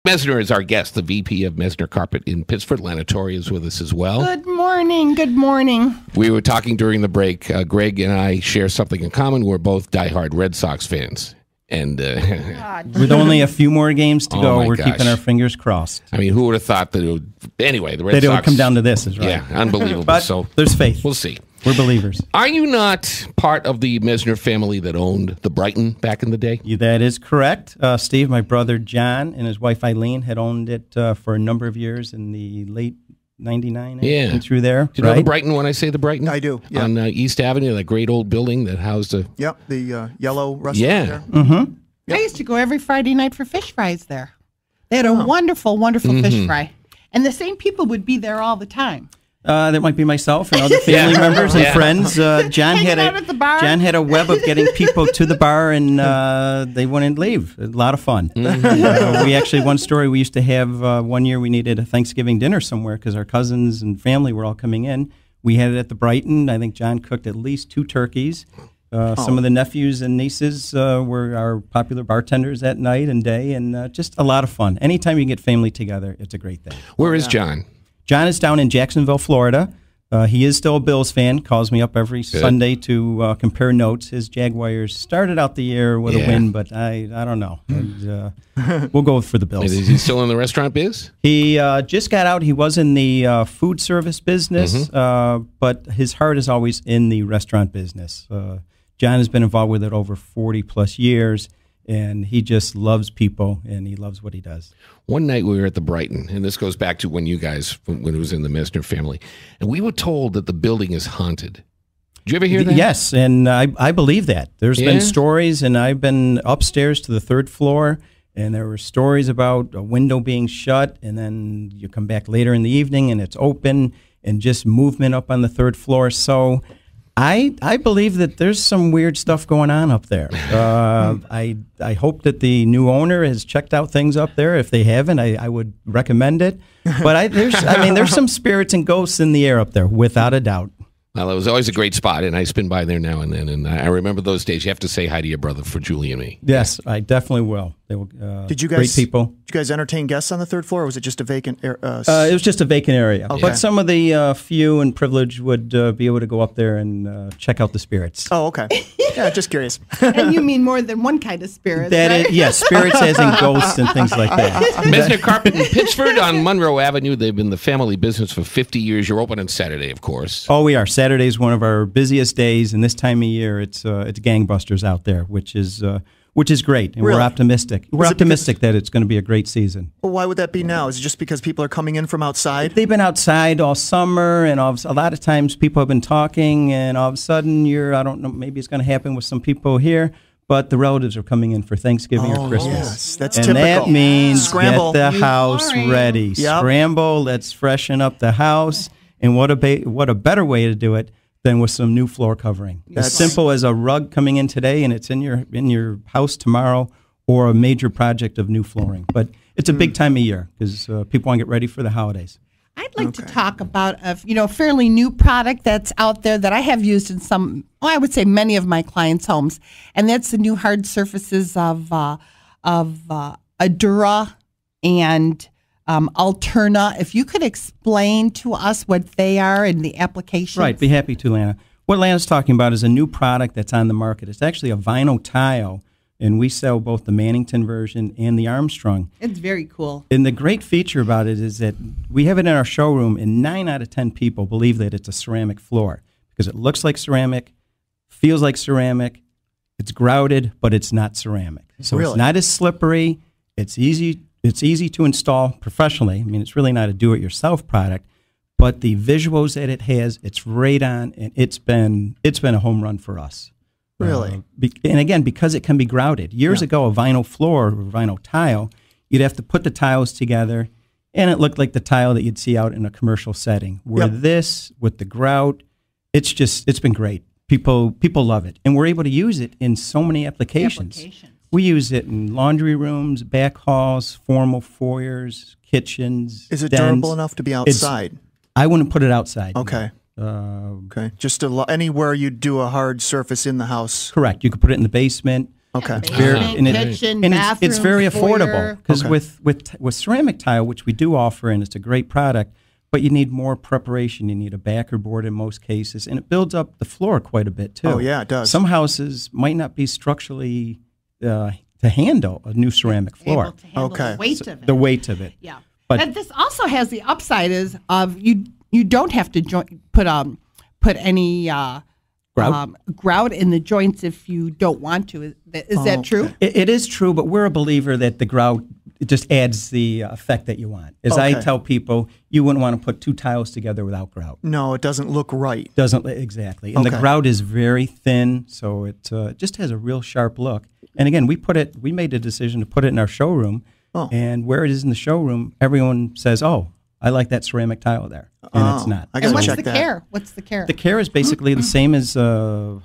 Messner is our guest. The VP of Messner Carpet in Pittsford. Lana Torre is with us as well. Good morning. Good morning. We were talking during the break. Greg and I share something in common. We're both diehard Red Sox fans. And with only a few more games to go, we're gosh. keeping our fingers crossed. I mean, who would have thought that it would... Anyway, the Red That Sox... it would come down to this, is right. Yeah, unbelievable. But so there's faith. We'll see. We're believers. Are you not part of the Messner family that owned the Brighton back in the day? That is correct. Steve, my brother John, and his wife Eileen had owned it for a number of years in the late 99 and through there. Do you know the Brighton when I say the Brighton? I do, yeah. On East Avenue, that great old building that housed a... Yep, the yellow restaurant there. Mm-hmm. I used to go every Friday night for fish fries there. They had a wonderful, wonderful fish fry. And the same people would be there all the time. That might be myself and other family members and friends. John had a web of getting people to the bar, and they wouldn't leave. A lot of fun. We actually, one story we used to have, one year we needed a Thanksgiving dinner somewhere because our cousins and family were all coming in. We had it at the Brighton. I think John cooked at least 2 turkeys. Some of the nephews and nieces were our popular bartenders that night and day, and just a lot of fun. Anytime you can get family together, it's a great thing. Where is John? John is down in Jacksonville, Florida. He is still a Bills fan, calls me up every Sunday to compare notes. His Jaguars started out the year with a win, but I don't know. And, we'll go for the Bills. Is he still in the restaurant biz? He just got out. He was in the food service business, but his heart is always in the restaurant business. John has been involved with it over 40-plus years, and he just loves people, and he loves what he does. One night we were at the Brighton, and this goes back to when you guys, when it was in the Messner family, and we were told that the building is haunted. Did you ever hear that? Yes, and I believe that. There's been stories, and I've been upstairs to the 3rd floor, and there were stories about a window being shut, and then you come back later in the evening, and it's open, and just movement up on the 3rd floor. So I believe that there's some weird stuff going on up there. I hope that the new owner has checked out things up there. If they haven't, I would recommend it. But there's some spirits and ghosts in the air up there, without a doubt. Well, it was always a great spot, and I spin by there now and then. And I remember those days. You have to say hi to your brother for Julie and me. Yes, I definitely will. They were great people. Did you guys entertain guests on the 3rd floor, or was it just a vacant area? It was just a vacant area. Okay. But some of the few and privileged would be able to go up there and check out the spirits. Oh, okay. Yeah, just curious. And you mean more than one kind of spirits, right? Yes, spirits as in ghosts and things like that. Messner Carpet in Pittsford on Monroe Avenue. They've been the family business for 50 years. You're open on Saturday, of course. Oh, we are. Saturday is one of our busiest days, and this time of year, it's gangbusters out there, which is great, and we're optimistic. We're optimistic that it's going to be a great season. Well, why would that be now? Is it just because people are coming in from outside? They've been outside all summer, and a lot of times people have been talking, and all of a sudden I don't know, maybe it's going to happen with some people here, but the relatives are coming in for Thanksgiving or Christmas. Yes, that's and typical. That means Scramble. Get the house ready. Yep. Scramble, let's freshen up the house, and what a better way to do it than with some new floor covering. As simple as a rug coming in today and it's in your house tomorrow, or a major project of new flooring. But it's a big time of year because people want to get ready for the holidays. I'd like to talk about a fairly new product that's out there that I have used in I would say many of my clients' homes, and that's the new hard surfaces of Adura and Alterna. If you could explain to us what they are and the applications. Right, be happy to, Lana. What Lana's talking about is a new product that's on the market. It's actually a vinyl tile, and we sell both the Mannington version and the Armstrong. It's very cool. And the great feature about it is that we have it in our showroom, and 9 out of 10 people believe that it's a ceramic floor because it looks like ceramic, feels like ceramic, it's grouted, but it's not ceramic. So It's not as slippery, it's easy to install professionally. I mean, it's really not a do-it-yourself product, but the visuals that it has, it's right on, and it's been a home run for us. Really? And again, because it can be grouted. Years ago, a vinyl floor or vinyl tile, you'd have to put the tiles together, and it looked like the tile that you'd see out in a commercial setting. Where this, with the grout, it's been great. People love it, and we're able to use it in so many applications. We use it in laundry rooms, back halls, formal foyers, kitchens. Is it dens. durable enough to be outside? I wouldn't put it outside. Okay. Okay. Just anywhere you do a hard surface in the house. Correct. You could put it in the basement. Okay. Basement, kitchen, bathroom, it's very affordable foyer. because Okay. with ceramic tile, which we do offer, and it's a great product, but you need more preparation. You need a backer board in most cases, and it builds up the floor quite a bit too. Oh, yeah, it does. Some houses might not be structurally to handle a new ceramic floor. Able to handle Okay. the weight of it. The weight of it. Yeah. But- and this also has the upside is of you don't have to put any grout in the joints if you don't want to. Is that true? It is true, but we're a believer that the grout just adds the effect that you want. As I Okay. tell people, you wouldn't want to put two tiles together without grout. No, it doesn't look right. Doesn't exactly, and the Okay. grout is very thin, so it just has a real sharp look. And again, we made a decision to put it in our showroom, and where it is in the showroom, everyone says, "Oh, I like that ceramic tile there," and it's not. I And gotta what's check the that. care? What's the care? The care is basically the same as a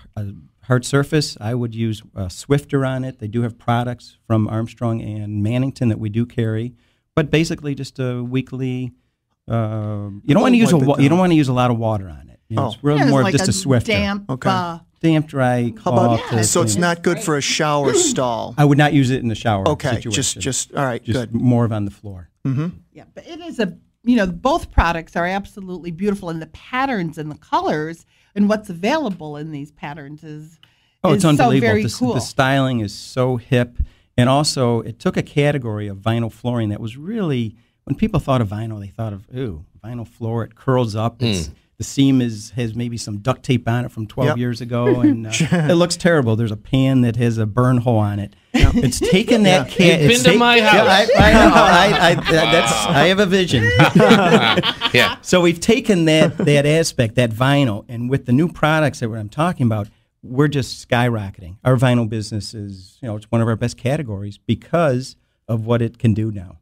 hard surface. I would use a Swifter on it. They do have products from Armstrong and Mannington that we do carry, but basically just a weekly. You don't want to use you don't want to use a lot of water on it. You know, it's real Yeah, it's more like just a Swifter. damp. Okay. Damp, dry. How about, cloth, so it's you know. not good for a shower stall. I would not use it in the shower. Okay, situation. just all right, Just good. more of on the floor. Yeah, but it is both products are absolutely beautiful, and the patterns and the colors and what's available in these patterns is It's so unbelievable. very The cool. styling is so hip, and also it took a category of vinyl flooring that was really, when people thought of vinyl, they thought of vinyl floor. It curls up. The seam has maybe some duct tape on it from 12 years ago, and it looks terrible. There's a pan that has a burn hole on it. It's taken that You've been to my house. I know. I have a vision. Yeah. So we've taken that aspect, that vinyl, and with the new products that I'm talking about, we're just skyrocketing. Our vinyl business is, it's one of our best categories because of what it can do now.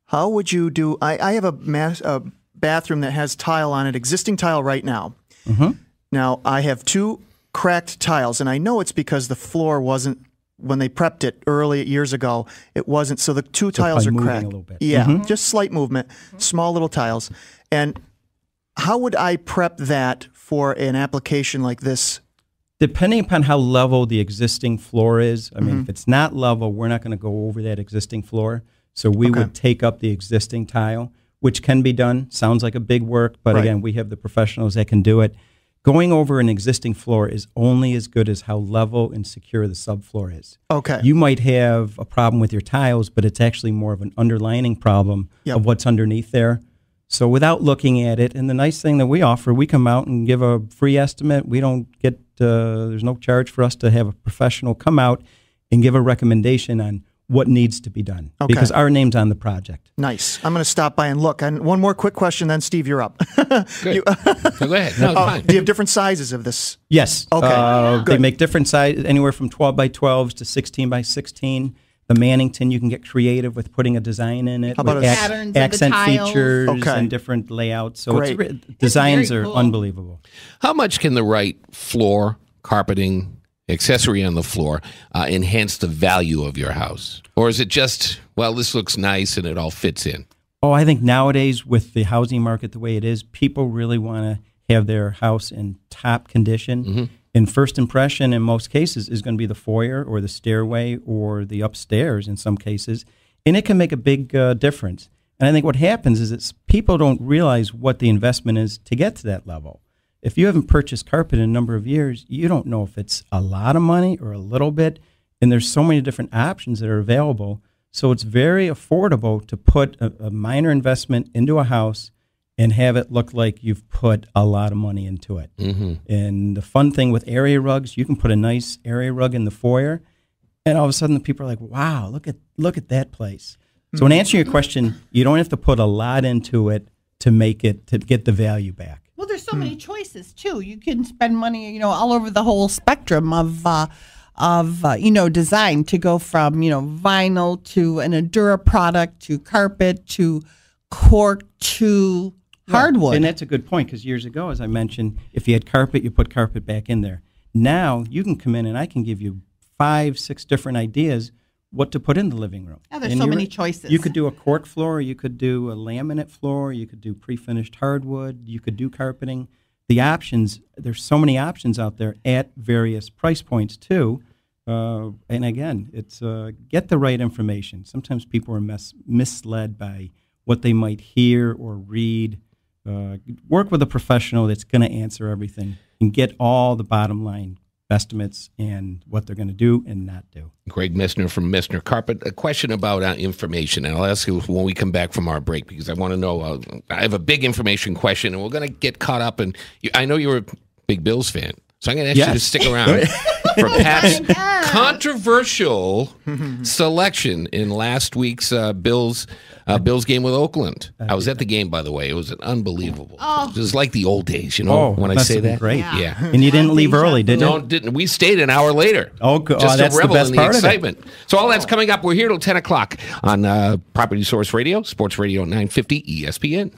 How would you do? I have a bathroom that has tile on it, existing tile right now. Now I have two cracked tiles, and I know it's because the floor wasn't, when they prepped it early years ago, it wasn't. So the two tiles by are moving cracked. a little bit. Yeah, just slight movement, small little tiles. And how would I prep that for an application like this? Depending upon how level the existing floor is, I mean, if it's not level, we're not going to go over that existing floor. So we would take up the existing tile, which can be done. Sounds like a big work, but again, we have the professionals that can do it. Going over an existing floor is only as good as how level and secure the subfloor is. Okay. You might have a problem with your tiles, but it's actually more of an underlining problem of what's underneath there. So without looking at it, and the nice thing that we offer, we come out and give a free estimate. We don't get, there's no charge for us to have a professional come out and give a recommendation on what needs to be done, because our name's on the project. Nice. I'm going to stop by and look. And one more quick question, then Steve, you're up. Good. So go ahead. No, fine. Do you have different sizes of this? Yes. Okay. They make different sizes, anywhere from 12 by 12s to 16 by 16. The Mannington, you can get creative with putting a design in it. How about with patterns of the accent tiles? features Okay. and different layouts. So Great. designs very are cool. unbelievable. How much can the right floor, carpeting, accessory on the floor enhance the value of your house? Or is it just, well, this looks nice and it all fits in? Oh, I think nowadays with the housing market the way it is, people really want to have their house in top condition. And first impression in most cases is going to be the foyer or the stairway or the upstairs in some cases. And it can make a big difference. And I think what happens is it's people don't realize what the investment is to get to that level. If you haven't purchased carpet in a number of years, you don't know if it's a lot of money or a little bit. And there's so many different options that are available. So it's very affordable to put a minor investment into a house and have it look like you've put a lot of money into it. And the fun thing with area rugs, you can put a nice area rug in the foyer, and all of a sudden the people are like, wow, look at that place. So in answering your question, you don't have to put a lot into it to get the value back. Well, there's so many choices too. You can spend money, all over the whole spectrum of design, to go from vinyl to an Endura product to carpet to cork to hardwood. And that's a good point, because years ago, as I mentioned, if you had carpet, you put carpet back in there. Now you can come in and I can give you 5-6 different ideas what to put in the living room. Yeah, there's And so you're many right. choices. You could do a cork floor, you could do a laminate floor, you could do pre-finished hardwood, you could do carpeting. The options, there's so many options out there at various price points too, And again, it's get the right information. Sometimes people are misled by what they might hear or read. Work with a professional that's going to answer everything and get all the bottom line estimates and what they're going to do and not do. Greg Messner from Messner Carpet. A question about information, and I'll ask you when we come back from our break because I want to know. I have a big information question, and we're going to get caught up. And I know you're a big Bills fan, so I'm going to ask you to stick around for Pat's controversial selection in last week's Bills game with Oakland. I was at the game, by the way. It was unbelievable. It was like the old days, when I say that. Great. Yeah. And you didn't leave early, did you? No, didn't. We stayed an hour later. Just that's to revel the best in part the of it. excitement. So all that's coming up. We're here till 10 o'clock on Property Source Radio, Sports Radio 950 ESPN.